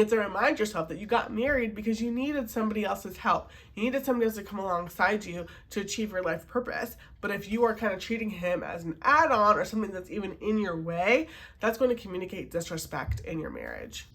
You have to remind yourself that you got married because you needed somebody else's help. You needed somebody else to come alongside you to achieve your life purpose. But if you are kind of treating him as an add-on or something that's even in your way, that's going to communicate disrespect in your marriage.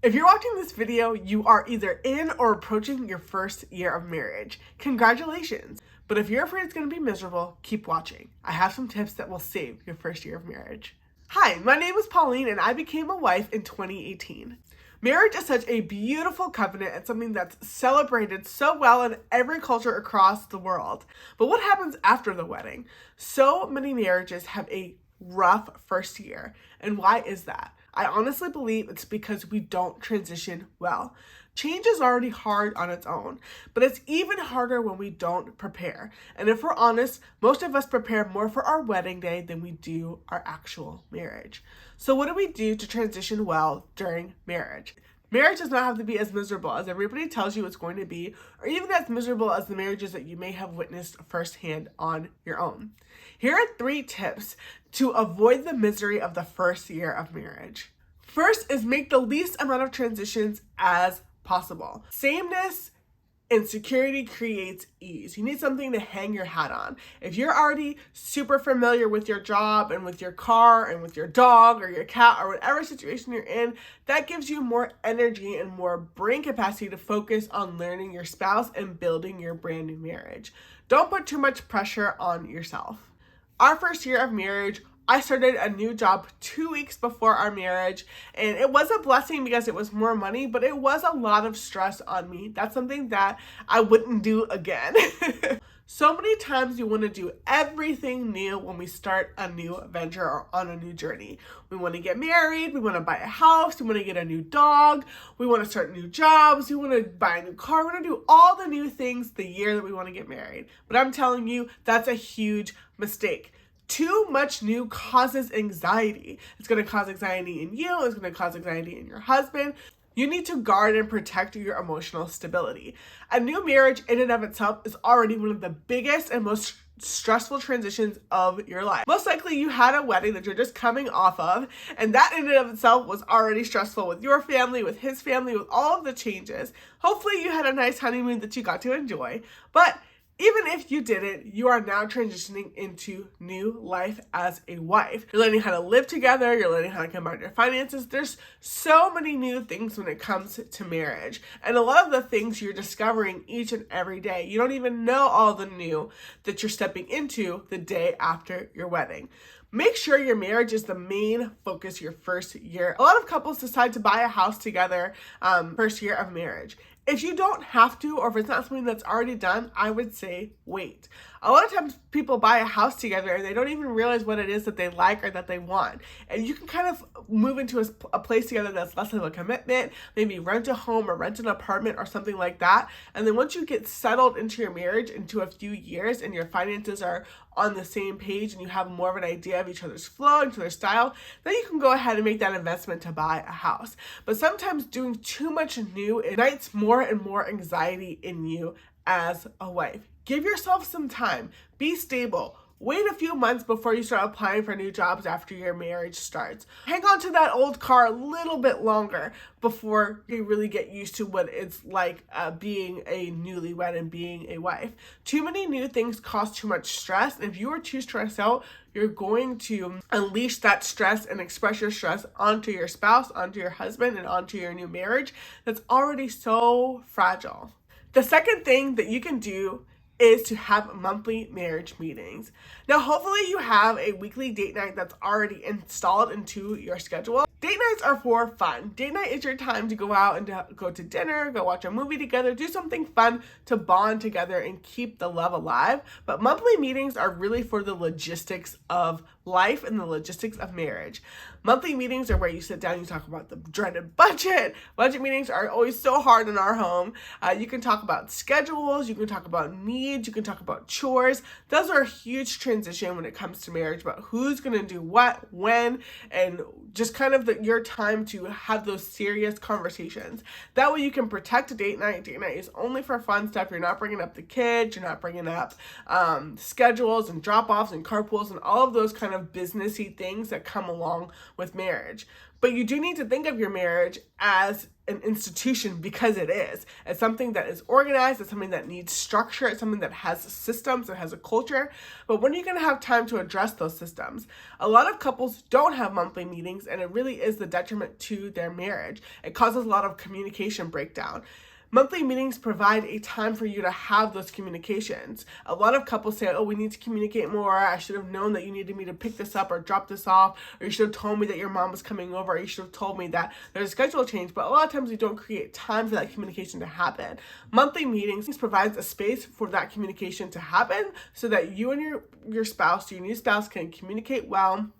If you're watching this video, you are either in or approaching your first year of marriage. Congratulations! But if you're afraid it's going to be miserable, keep watching. I have some tips that will save your first year of marriage. Hi, my name is Pauline and I became a wife in 2018. Marriage is such a beautiful covenant and something that's celebrated so well in every culture across the world. But what happens after the wedding? So many marriages have a rough first year. And why is that? I honestly believe it's because we don't transition well. Change is already hard on its own, but it's even harder when we don't prepare. And if we're honest, most of us prepare more for our wedding day than we do our actual marriage. So what do we do to transition well during marriage? Marriage does not have to be as miserable as everybody tells you it's going to be, or even as miserable as the marriages that you may have witnessed firsthand on your own. Here are 3 tips to avoid the misery of the first year of marriage. First is make the least amount of transitions as possible. Sameness and security creates ease. You need something to hang your hat on. If you're already super familiar with your job and with your car and with your dog or your cat or whatever situation you're in, that gives you more energy and more brain capacity to focus on learning your spouse and building your brand new marriage. Don't put too much pressure on yourself. Our first year of marriage, I started a new job 2 weeks before our marriage, and it was a blessing because it was more money, but it was a lot of stress on me. That's something that I wouldn't do again. So many times we want to do everything new when we start a new venture or on a new journey. We want to get married, we want to buy a house, we want to get a new dog, we want to start new jobs, we want to buy a new car, we want to do all the new things the year that we want to get married. But I'm telling you, that's a huge mistake. Too much new causes anxiety. It's going to cause anxiety in you. It's going to cause anxiety in your husband. You need to guard and protect your emotional stability. A new marriage in and of itself is already one of the biggest and most stressful transitions of your life. Most likely you had a wedding that you're just coming off of, and that in and of itself was already stressful with your family, with his family, with all of the changes. Hopefully you had a nice honeymoon that you got to enjoy, but even if you didn't, you are now transitioning into new life as a wife. You're learning how to live together. You're learning how to combine your finances. There's so many new things when it comes to marriage. And a lot of the things you're discovering each and every day. You don't even know all the new that you're stepping into the day after your wedding. Make sure your marriage is the main focus your first year. A lot of couples decide to buy a house together first year of marriage. If you don't have to, or if it's not something that's already done, I would say wait. A lot of times people buy a house together and they don't even realize what it is that they like or that they want. And you can kind of move into a place together that's less of a commitment, maybe rent a home or rent an apartment or something like that. And then once you get settled into your marriage into a few years and your finances are on the same page and you have more of an idea of each other's flow, each other's style, then you can go ahead and make that investment to buy a house. But sometimes doing too much new ignites more and more anxiety in you as a wife. Give yourself some time. Be stable. Wait a few months before you start applying for new jobs after your marriage starts. Hang on to that old car a little bit longer before you really get used to what it's like being a newlywed and being a wife. Too many new things cause too much stress, and if you are too stressed out, you're going to unleash that stress and express your stress onto your spouse, onto your husband, and onto your new marriage that's already so fragile. The second thing that you can do is to have monthly marriage meetings. Now, hopefully you have a weekly date night that's already installed into your schedule. Date nights are for fun. Date night is your time to go out and go to dinner, go watch a movie together, do something fun to bond together and keep the love alive. But monthly meetings are really for the logistics of life and the logistics of marriage. Monthly meetings are where you sit down, you talk about the dreaded budget. Budget meetings are always so hard in our home. You can talk about schedules, you can talk about needs, you can talk about chores. Those are a huge transition when it comes to marriage, about who's going to do what, when, and just kind of your time to have those serious conversations. That way you can protect a date night. Date night is only for fun stuff. You're not bringing up the kids. You're not bringing up schedules and drop-offs and carpools and all of those kind of businessy things that come along with marriage. But you do need to think of your marriage as an institution, because it is. It's something that is organized. It's something that needs structure. It's something that has systems. It has a culture. But when are you going to have time to address those systems? A lot of couples don't have monthly meetings, and it really is the detriment to their marriage. It causes a lot of communication breakdown. Monthly meetings provide a time for you to have those communications. A lot of couples say, oh, we need to communicate more. I should have known that you needed me to pick this up or drop this off, or you should have told me that your mom was coming over, or you should have told me that there's a schedule change. But a lot of times we don't create time for that communication to happen. Monthly meetings provides a space for that communication to happen so that you and your spouse, your new spouse, can communicate well.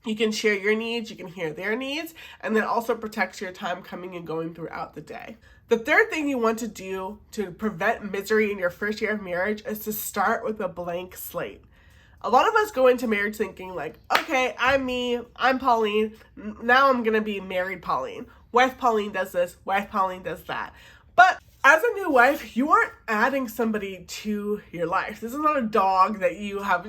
You can share your needs, you can hear their needs, and then also protects your time coming and going throughout the day. The third thing you want to do to prevent misery in your first year of marriage is to start with a blank slate. A lot of us go into marriage thinking like, okay, I'm me, I'm Pauline, now I'm gonna be married Pauline. Wife Pauline does this, wife Pauline does that. But as a new wife, you aren't adding somebody to your life. This is not a dog that you have,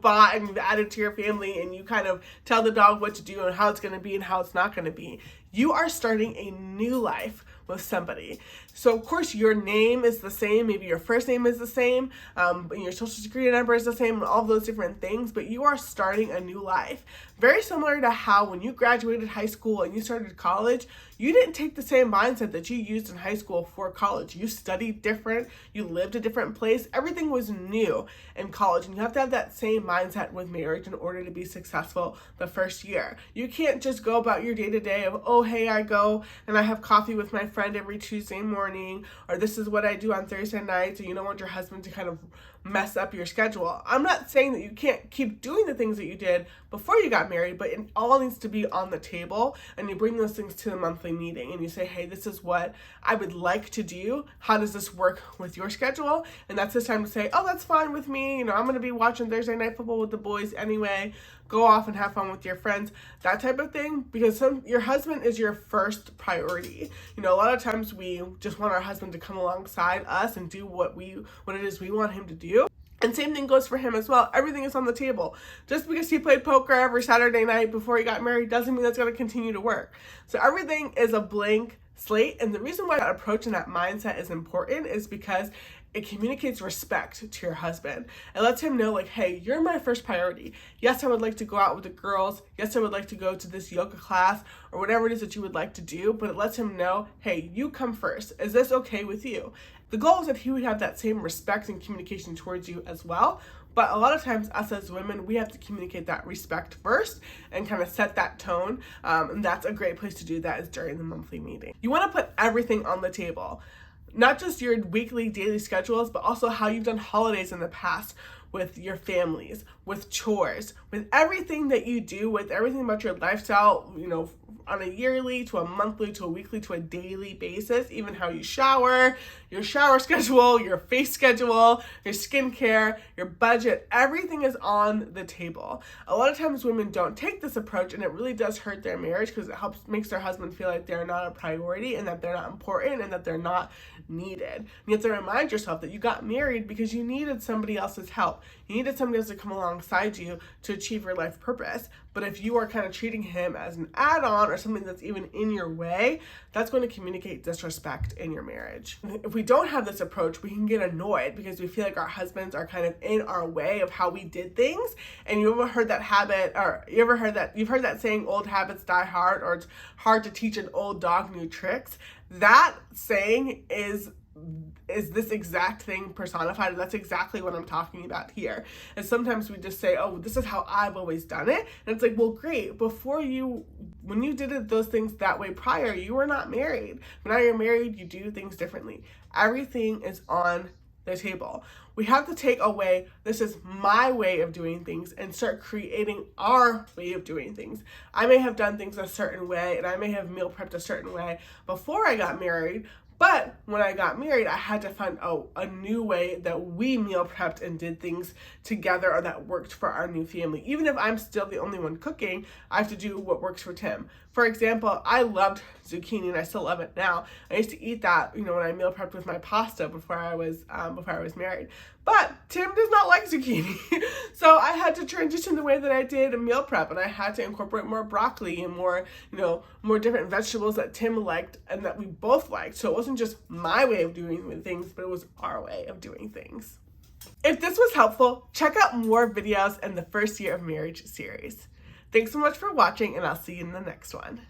bought and you've added to your family and you kind of tell the dog what to do and how it's going to be and how it's not going to be. You are starting a new life with somebody. So of course your name is the same, maybe your first name is the same, your social security number is the same, and all those different things, but you are starting a new life. Very similar to how when you graduated high school and you started college, you didn't take the same mindset that you used in high school for college. You studied different, you lived a different place, everything was new in college, and you have to have that same mindset with marriage in order to be successful the first year. You can't just go about your day-to-day of, oh, hey, I go and I have coffee with my friend every Tuesday morning, or this is what I do on Thursday nights, and you don't want your husband to kind of mess up your schedule. I'm not saying that you can't keep doing the things that you did before you got married, but it all needs to be on the table, and you bring those things to the monthly meeting and you say, hey, this is what I would like to do. How does this work with your schedule? And that's the time to say, oh, that's fine with me. I'm going to be watching Thursday night football with the boys anyway. Go off and have fun with your friends, that type of thing, because your husband is your first priority. A lot of times we just want our husband to come alongside us and do what it is we want him to do. And same thing goes for him as well. Everything is on the table. Just because he played poker every Saturday night before he got married doesn't mean that's going to continue to work. So everything is a blank slate. And the reason why that approach and that mindset is important is because it communicates respect to your husband. It lets him know, like, hey, you're my first priority. Yes, I would like to go out with the girls. Yes, I would like to go to this yoga class or whatever it is that you would like to do. But it lets him know, hey, you come first. Is this okay with you? The goal is that he would have that same respect and communication towards you as well. But a lot of times, us as women, we have to communicate that respect first and kind of set that tone. And that's a great place to do that is during the monthly meeting. You want to put everything on the table. Not just your weekly, daily schedules, but also how you've done holidays in the past with your families, with chores, with everything that you do, with everything about your lifestyle, on a yearly to a monthly to a weekly to a daily basis, even how you shower, your shower schedule, your face schedule, your skincare, your budget, everything is on the table. A lot of times women don't take this approach, and it really does hurt their marriage because it makes their husband feel like they're not a priority and that they're not important and that they're not needed. You have to remind yourself that you got married because you needed somebody else's help. You needed somebody else to come alongside you to achieve your life purpose. But if you are kind of treating him as an add-on or something that's even in your way, that's going to communicate disrespect in your marriage. If we don't have this approach, we can get annoyed because we feel like our husbands are kind of in our way of how we did things. And you ever heard that you've heard that saying, old habits die hard, or it's hard to teach an old dog new tricks. That saying is this exact thing personified. That's exactly what I'm talking about here. And sometimes we just say, oh, this is how I've always done it. And it's like, well, great. When you did those things that way prior, you were not married. But now you're married, you do things differently. Everything is on the table. We have to take away, this is my way of doing things, and start creating our way of doing things. I may have done things a certain way, and I may have meal prepped a certain way before I got married, But when I got married, I had to find a new way that we meal prepped and did things together, or that worked for our new family. Even if I'm still the only one cooking, I have to do what works for Tim. For example, I loved zucchini, and I still love it now. I used to eat that, when I meal prepped with my pasta before I was married. But Tim does not like zucchini, so I had to transition the way that I did a meal prep, and I had to incorporate more broccoli and more different vegetables that Tim liked and that we both liked. So it wasn't just my way of doing things, but it was our way of doing things. If this was helpful, check out more videos in the First Year of Marriage series. Thanks so much for watching, and I'll see you in the next one.